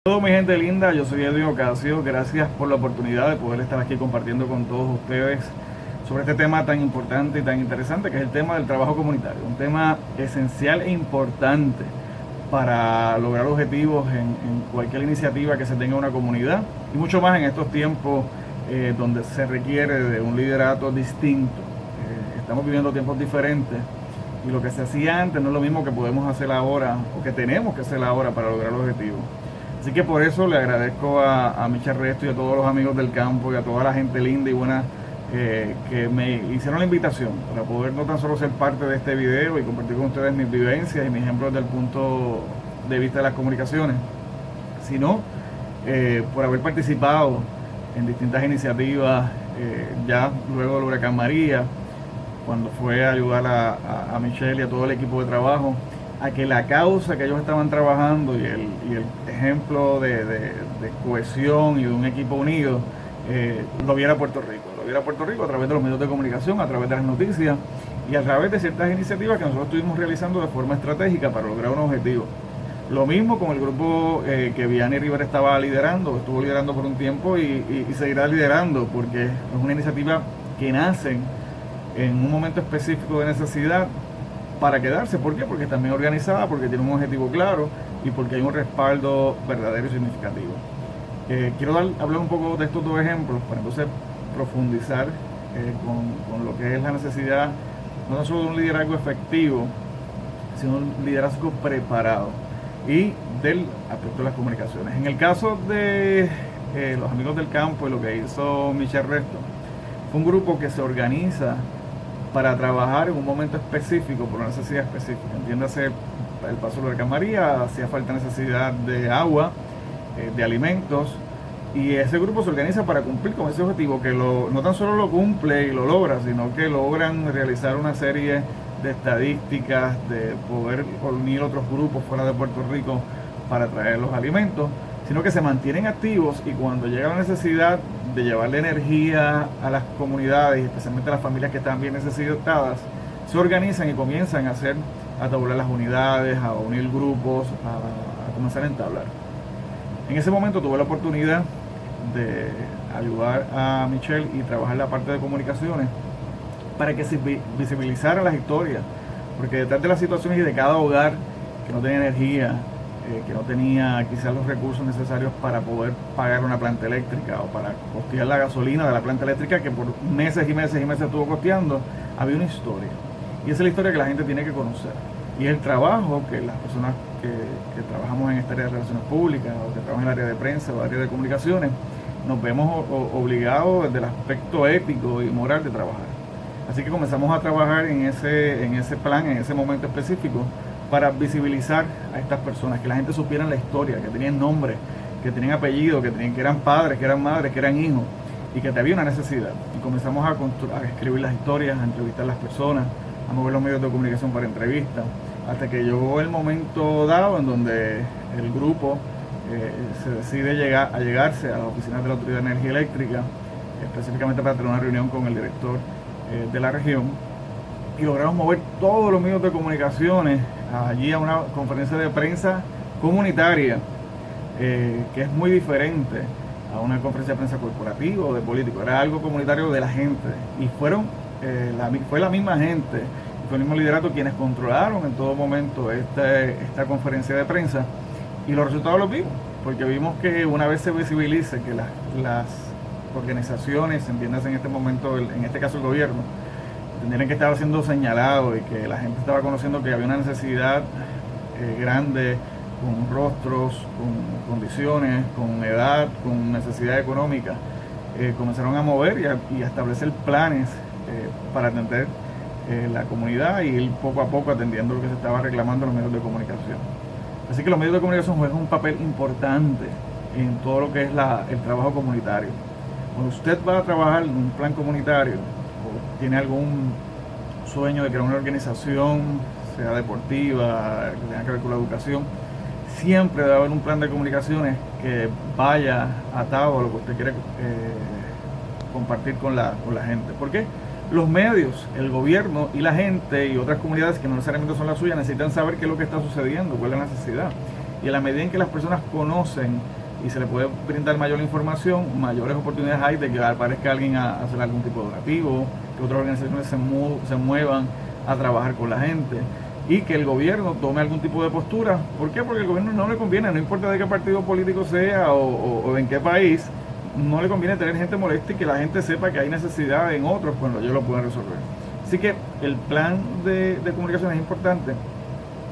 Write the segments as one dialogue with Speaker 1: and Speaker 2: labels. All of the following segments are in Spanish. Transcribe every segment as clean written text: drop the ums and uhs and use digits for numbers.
Speaker 1: Todo mi gente linda, yo soy Edwin Ocasio, gracias por la oportunidad de poder estar aquí compartiendo con todos ustedes sobre este tema tan importante y tan interesante que es el tema del trabajo comunitario, un tema esencial e importante para lograr objetivos en cualquier iniciativa que se tenga en una comunidad y mucho más en estos tiempos donde se requiere de un liderato distinto. Estamos viviendo tiempos diferentes y lo que se hacía antes no es lo mismo que podemos hacer ahora o que tenemos que hacer ahora para lograr los objetivos. Así que por eso le agradezco a Michel Resto y a todos los amigos del campo y a toda la gente linda y buena que me hicieron la invitación para poder no tan solo ser parte de este video y compartir con ustedes mis vivencias y mis ejemplos del punto de vista de las comunicaciones, sino por haber participado en distintas iniciativas ya luego del huracán María, cuando fue a ayudar a Michelle y a todo el equipo de trabajo a que la causa que ellos estaban trabajando y el ejemplo de cohesión y de un equipo unido lo viera Puerto Rico a través de los medios de comunicación, a través de las noticias y a través de ciertas iniciativas que nosotros estuvimos realizando de forma estratégica para lograr un objetivo. Lo mismo con el grupo que Vianney Rivera estuvo liderando por un tiempo y seguirá liderando, porque es una iniciativa que nace en un momento específico de necesidad para quedarse. ¿Por qué? Porque está bien organizada, porque tiene un objetivo claro y porque hay un respaldo verdadero y significativo. Quiero hablar un poco de estos dos ejemplos para entonces profundizar con lo que es la necesidad no solo de un liderazgo efectivo, sino un liderazgo preparado y del aspecto de las comunicaciones. En el caso de los amigos del campo y lo que hizo Michel Resto, fue un grupo que se organiza para trabajar en un momento específico por una necesidad específica. Entiéndase, el paso del huracán María, hacía falta necesidad de agua, de alimentos, y ese grupo se organiza para cumplir con ese objetivo, que no tan solo lo cumple y lo logra, sino que logran realizar una serie de estadísticas, de poder unir otros grupos fuera de Puerto Rico para traer los alimentos, sino que se mantienen activos y cuando llega la necesidad de llevarle energía a las comunidades, especialmente a las familias que están bien necesitadas, se organizan y comienzan a tablar las unidades, a unir grupos, a comenzar a entablar. En ese momento tuve la oportunidad de ayudar a Michelle y trabajar la parte de comunicaciones para que se visibilizaran las historias, porque detrás de las situaciones y de cada hogar que no tenía energía, que no tenía quizás los recursos necesarios para poder pagar una planta eléctrica o para costear la gasolina de la planta eléctrica que por meses y meses y meses estuvo costeando, había una historia. Y esa es la historia que la gente tiene que conocer. Y el trabajo que las personas que trabajamos en esta área de relaciones públicas o que trabajan en el área de prensa o el área de comunicaciones, nos vemos obligados desde el aspecto ético y moral de trabajar. Así que comenzamos a trabajar en ese plan, en ese momento específico, para visibilizar a estas personas, que la gente supiera la historia, que tenían nombre, que tenían apellido, que eran padres, que eran madres, que eran hijos, y que había una necesidad. Y comenzamos a escribir las historias, a entrevistar a las personas, a mover los medios de comunicación para entrevistas, hasta que llegó el momento dado en donde el grupo se decide llegarse a las oficinas de la Autoridad de Energía Eléctrica, específicamente para tener una reunión con el director de la región, y logramos mover todos los medios de comunicaciones allí a una conferencia de prensa comunitaria, que es muy diferente a una conferencia de prensa corporativa o de político. Era algo comunitario de la gente y fue la misma gente, fue el mismo liderato quienes controlaron en todo momento esta conferencia de prensa, y los resultados los vimos, porque vimos que una vez se visibilice que las organizaciones, entiendas en este momento, en este caso el gobierno, tendrían que estar siendo señalados y que la gente estaba conociendo que había una necesidad grande, con rostros, con condiciones, con edad, con necesidad económica, comenzaron a mover y a establecer planes para atender la comunidad y ir poco a poco atendiendo lo que se estaba reclamando en los medios de comunicación. Así que los medios de comunicación juegan un papel importante en todo lo que es el trabajo comunitario. Cuando usted va a trabajar en un plan comunitario, tiene algún sueño de crear una organización, sea deportiva, que tenga que ver con la educación, siempre debe haber un plan de comunicaciones que vaya atado a lo que usted quiere compartir con la gente. ¿Por qué? Los medios, el gobierno y la gente y otras comunidades que no necesariamente son las suyas necesitan saber qué es lo que está sucediendo, cuál es la necesidad. Y en la medida en que las personas conocen y se le puede brindar mayor información, mayores oportunidades hay de que aparezca alguien a hacer algún tipo de donativo, que otras organizaciones se muevan a trabajar con la gente y que el gobierno tome algún tipo de postura. ¿Por qué? Porque el gobierno no le conviene, no importa de qué partido político sea o en qué país, no le conviene tener gente molesta y que la gente sepa que hay necesidad en otros cuando ellos lo pueden resolver. Así que el plan de comunicación es importante,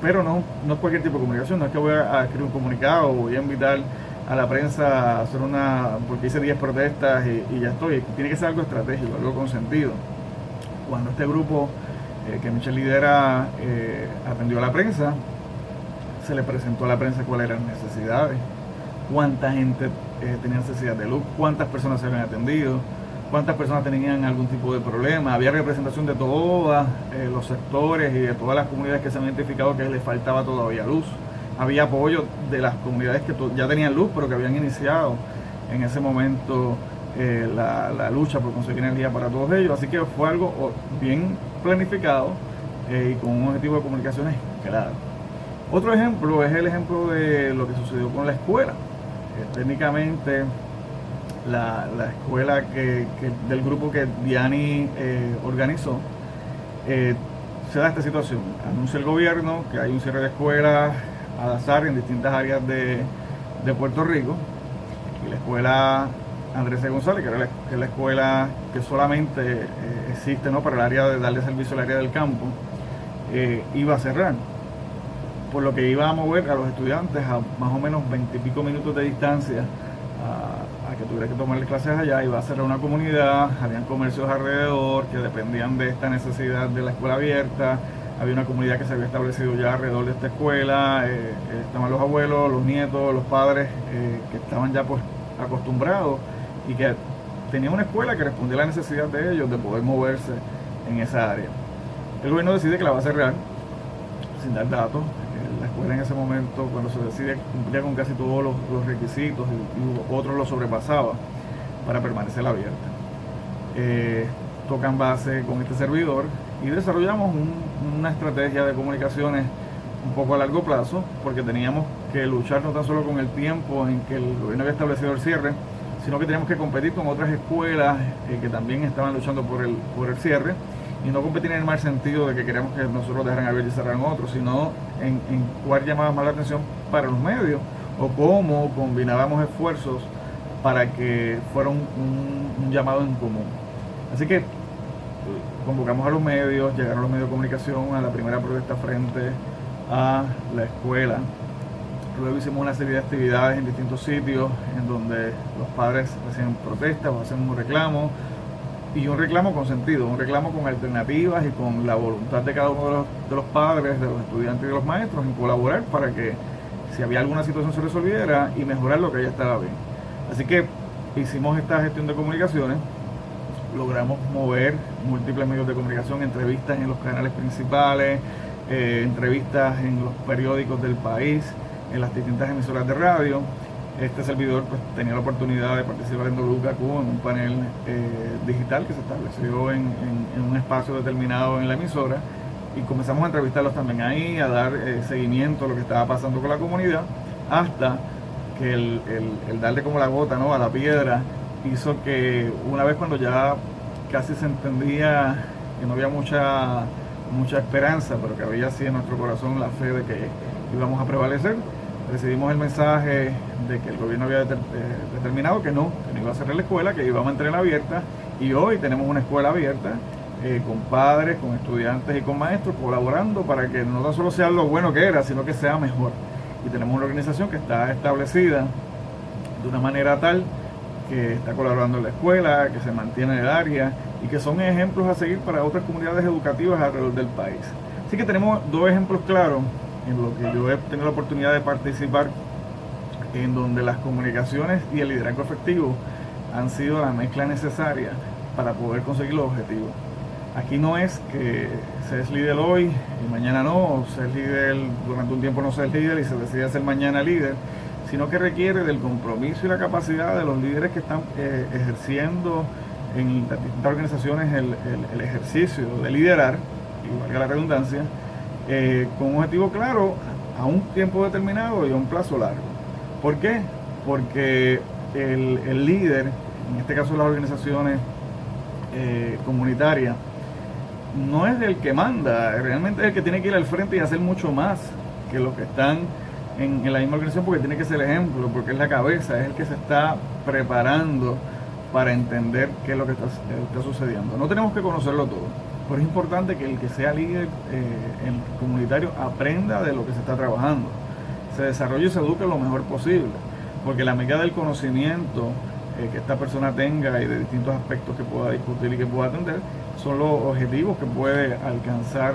Speaker 1: pero no es cualquier tipo de comunicación. No es que voy a escribir un comunicado o voy a invitar a la prensa a hacer porque hice 10 protestas y ya estoy. Tiene que ser algo estratégico, algo con sentido. Cuando este grupo que Michelle lidera atendió a la prensa, se le presentó a la prensa cuáles eran las necesidades, cuánta gente tenía necesidad de luz, cuántas personas se habían atendido, cuántas personas tenían algún tipo de problema. Había representación de todos los sectores y de todas las comunidades que se han identificado que les faltaba todavía luz. Había apoyo de las comunidades que ya tenían luz, pero que habían iniciado en ese momento la lucha por conseguir energía para todos ellos. Así que fue algo bien planificado y con un objetivo de comunicaciones claro. Otro ejemplo es el ejemplo de lo que sucedió con la escuela. Técnicamente la escuela del grupo que Diani organizó, se da esta situación. Anuncia el gobierno que hay un cierre de escuelas al azar en distintas áreas de Puerto Rico, y la escuela Andrés C. González, que es la escuela que solamente existe, ¿no?, para el área de darle servicio al área del campo, iba a cerrar, por lo que iba a mover a los estudiantes a más o menos 20 y pico minutos de distancia a que tuviera que tomarle clases allá. Iba a cerrar una comunidad, habían comercios alrededor que dependían de esta necesidad de la escuela abierta. Había una comunidad que se había establecido ya alrededor de esta escuela, estaban los abuelos, los nietos, los padres que estaban ya pues acostumbrados y que tenían una escuela que respondía a la necesidad de ellos de poder moverse en esa área. El gobierno decide que la va a cerrar sin dar datos. La escuela en ese momento, cuando se decide, cumplía con casi todos los requisitos y otros lo sobrepasaba para permanecer abierta. Tocan base con este servidor y desarrollamos una estrategia de comunicaciones un poco a largo plazo, porque teníamos que luchar no tan solo con el tiempo en que el gobierno había establecido el cierre, sino que teníamos que competir con otras escuelas que también estaban luchando por el cierre, y no competir en el mal sentido de que queríamos que nosotros dejaran abiertos y cerraran otros, sino en cuál llamaba más la atención para los medios, o cómo combinábamos esfuerzos para que fuera un llamado en común. Así que convocamos a los medios, llegaron los medios de comunicación a la primera protesta frente a la escuela. Luego hicimos una serie de actividades en distintos sitios en donde los padres hacían protestas o hacían un reclamo, y un reclamo con sentido, un reclamo con alternativas y con la voluntad de cada uno de los padres, de los estudiantes y de los maestros en colaborar para que si había alguna situación se resolviera y mejorar lo que ya estaba bien. Así que hicimos esta gestión de comunicaciones, logramos mover múltiples medios de comunicación, entrevistas en los canales principales, entrevistas en los periódicos del país, en las distintas emisoras de radio. Este servidor pues tenía la oportunidad de participar en WKQ en un panel digital que se estableció en un espacio determinado en la emisora, y comenzamos a entrevistarlos también ahí, a dar seguimiento a lo que estaba pasando con la comunidad, hasta que el darle como la gota, ¿no?, a la piedra hizo que una vez, cuando ya casi se entendía que no había mucha esperanza, pero que había así en nuestro corazón la fe de que íbamos a prevalecer, recibimos el mensaje de que el gobierno había determinado que no iba a cerrar la escuela, que iba a mantenerla abierta, y hoy tenemos una escuela abierta con padres, con estudiantes y con maestros colaborando para que no tan solo sea lo bueno que era, sino que sea mejor. Y tenemos una organización que está establecida de una manera tal que está colaborando en la escuela, que se mantiene en el área y que son ejemplos a seguir para otras comunidades educativas alrededor del país. Así que tenemos dos ejemplos claros en lo que yo he tenido la oportunidad de participar, en donde las comunicaciones y el liderazgo efectivo han sido la mezcla necesaria para poder conseguir los objetivos. Aquí no es que se es líder hoy y mañana no, o se es líder durante un tiempo no se es líder y se decide ser mañana líder, sino que requiere del compromiso y la capacidad de los líderes que están ejerciendo en las distintas organizaciones el ejercicio de liderar, y valga la redundancia, con un objetivo claro a un tiempo determinado y a un plazo largo. ¿Por qué? Porque el líder, en este caso las organizaciones comunitarias, no es el que manda, realmente es el que tiene que ir al frente y hacer mucho más que los que están en la misma organización, porque tiene que ser el ejemplo, porque es la cabeza, es el que se está preparando para entender qué es lo que está sucediendo. No tenemos que conocerlo todo, pero es importante que el que sea líder el comunitario aprenda de lo que se está trabajando, se desarrolle y se eduque lo mejor posible, porque la medida del conocimiento que esta persona tenga y de distintos aspectos que pueda discutir y que pueda atender, son los objetivos que puede alcanzar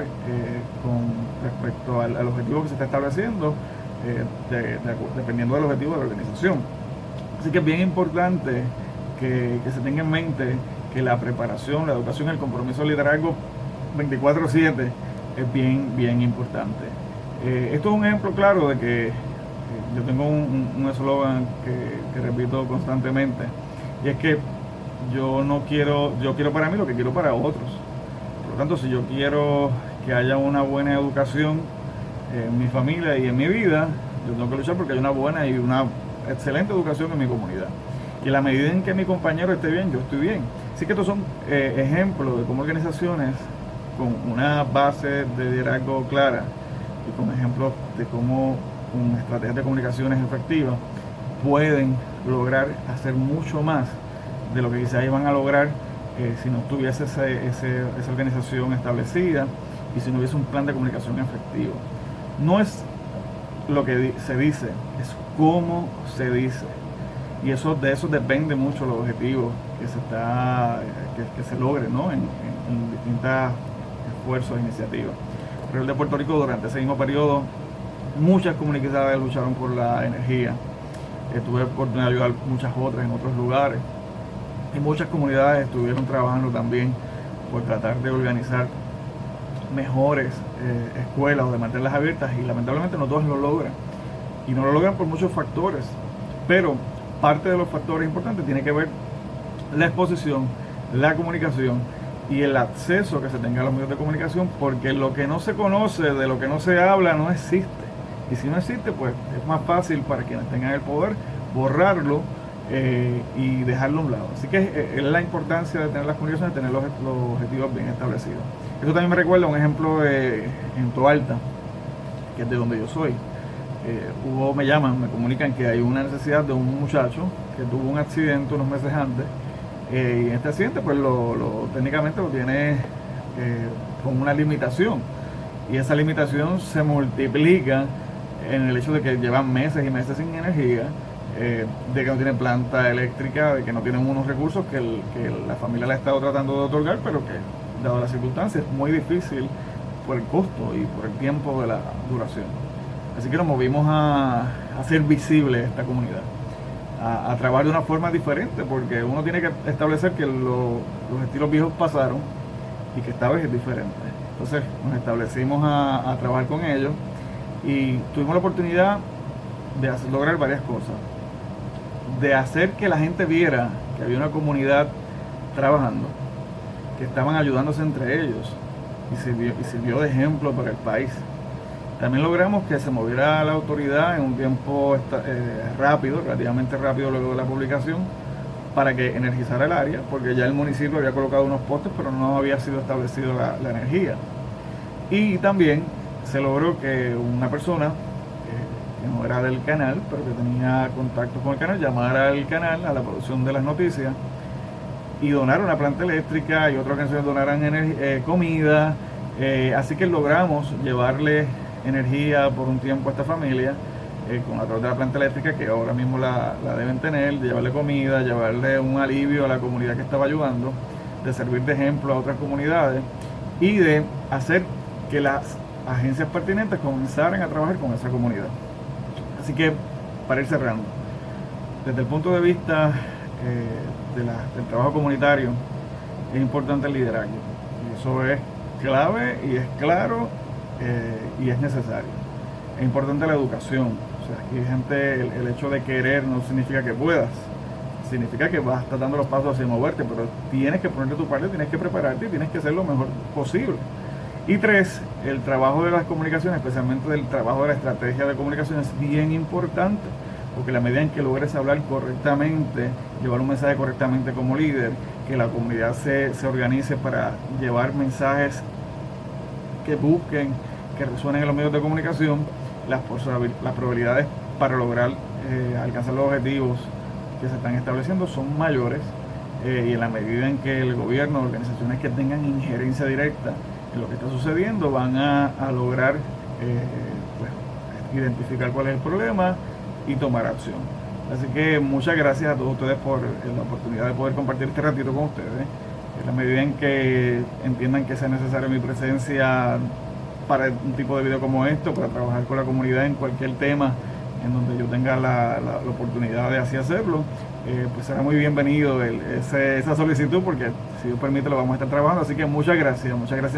Speaker 1: con respecto al objetivo que se está estableciendo, dependiendo del objetivo de la organización. Así que es bien importante que se tenga en mente que la preparación, la educación, el compromiso de liderazgo 24/7 es bien importante. Esto es un ejemplo claro de que yo tengo un eslogan que repito constantemente, y es que yo quiero para mí lo que quiero para otros. Por lo tanto, si yo quiero que haya una buena educación en mi familia y en mi vida, yo tengo que luchar porque haya una buena y una excelente educación en mi comunidad. Y en la medida en que mi compañero esté bien, yo estoy bien. Así que estos son ejemplos de cómo organizaciones con una base de liderazgo clara y con ejemplos de cómo con estrategias de comunicaciones efectivas pueden lograr hacer mucho más de lo que quizás iban a lograr si no tuviese esa organización establecida y si no hubiese un plan de comunicación efectivo. No es lo que se dice, es cómo se dice. Y de eso depende mucho los objetivos que se logren, ¿no? en distintos esfuerzos e iniciativas. Alrededor de Puerto Rico, durante ese mismo periodo, muchas comunidades lucharon por la energía. Tuve oportunidad de ayudar muchas otras en otros lugares. Y muchas comunidades estuvieron trabajando también por tratar de organizar mejores escuelas o de mantenerlas abiertas, y lamentablemente no todas lo logran. Y no lo logran por muchos factores. Pero parte de los factores importantes tiene que ver la exposición, la comunicación y el acceso que se tenga a los medios de comunicación, porque lo que no se conoce, de lo que no se habla, no existe. Y si no existe, pues es más fácil para quienes tengan el poder borrarlo y dejarlo a un lado. Así que es la importancia de tener las comunicaciones, de tener los objetivos bien establecidos. Eso también me recuerda un ejemplo en Toalta, que es de donde yo soy. Me comunican que hay una necesidad de un muchacho que tuvo un accidente unos meses antes, y este accidente pues técnicamente lo tiene con una limitación, y esa limitación se multiplica en el hecho de que llevan meses y meses sin energía, de que no tienen planta eléctrica, de que no tienen unos recursos que la familia le ha estado tratando de otorgar, pero que dado las circunstancias es muy difícil por el costo y por el tiempo de la duración. Así que nos movimos a hacer visible esta comunidad, a trabajar de una forma diferente, porque uno tiene que establecer que los estilos viejos pasaron y que esta vez es diferente. Entonces nos establecimos a trabajar con ellos y tuvimos la oportunidad de lograr varias cosas. De hacer que la gente viera que había una comunidad trabajando, que estaban ayudándose entre ellos, y sirvió de ejemplo para el país. También logramos que se moviera la autoridad en un tiempo rápido, relativamente rápido luego de la publicación, para que energizara el área, porque ya el municipio había colocado unos postes, pero no había sido establecida la energía. Y también se logró que una persona que no era del canal, pero que tenía contacto con el canal, llamara al canal, a la producción de las noticias, y donara una planta eléctrica, y otras organizaciones donaran comida. Así que logramos llevarle energía por un tiempo a esta familia, a través de la planta eléctrica, que ahora mismo la deben tener, de llevarle comida, llevarle un alivio a la comunidad que estaba ayudando, de servir de ejemplo a otras comunidades y de hacer que las agencias pertinentes comenzaran a trabajar con esa comunidad. Así que, para ir cerrando, desde el punto de vista del trabajo comunitario, es importante el liderazgo, y eso es clave y es claro, y es necesario. Es importante la educación. O sea, aquí gente, el hecho de querer no significa que puedas, significa que vas dando los pasos hacia moverte, pero tienes que ponerte tu parte, tienes que prepararte y tienes que hacer lo mejor posible. Y tres, el trabajo de las comunicaciones, especialmente del trabajo de la estrategia de comunicación, es bien importante, porque la medida en que logres hablar correctamente, llevar un mensaje correctamente como líder, que la comunidad se organice para llevar mensajes que busquen, que resuenen en los medios de comunicación, las probabilidades para lograr alcanzar los objetivos que se están estableciendo son mayores, y en la medida en que el gobierno, organizaciones que tengan injerencia directa en lo que está sucediendo, van a lograr pues, identificar cuál es el problema y tomar acción. Así que muchas gracias a todos ustedes por la oportunidad de poder compartir este ratito con ustedes. En la medida en que entiendan que sea necesaria mi presencia para un tipo de video como esto, para trabajar con la comunidad en cualquier tema en donde yo tenga la oportunidad de así hacerlo, pues será muy bienvenido esa solicitud, porque si Dios permite lo vamos a estar trabajando. Así que muchas gracias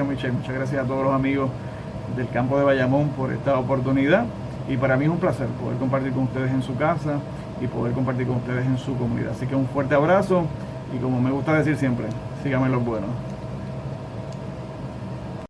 Speaker 1: Michelle, muchas gracias a todos los amigos del campo de Bayamón por esta oportunidad, y para mí es un placer poder compartir con ustedes en su casa y poder compartir con ustedes en su comunidad. Así que un fuerte abrazo, y como me gusta decir siempre, síganme los buenos.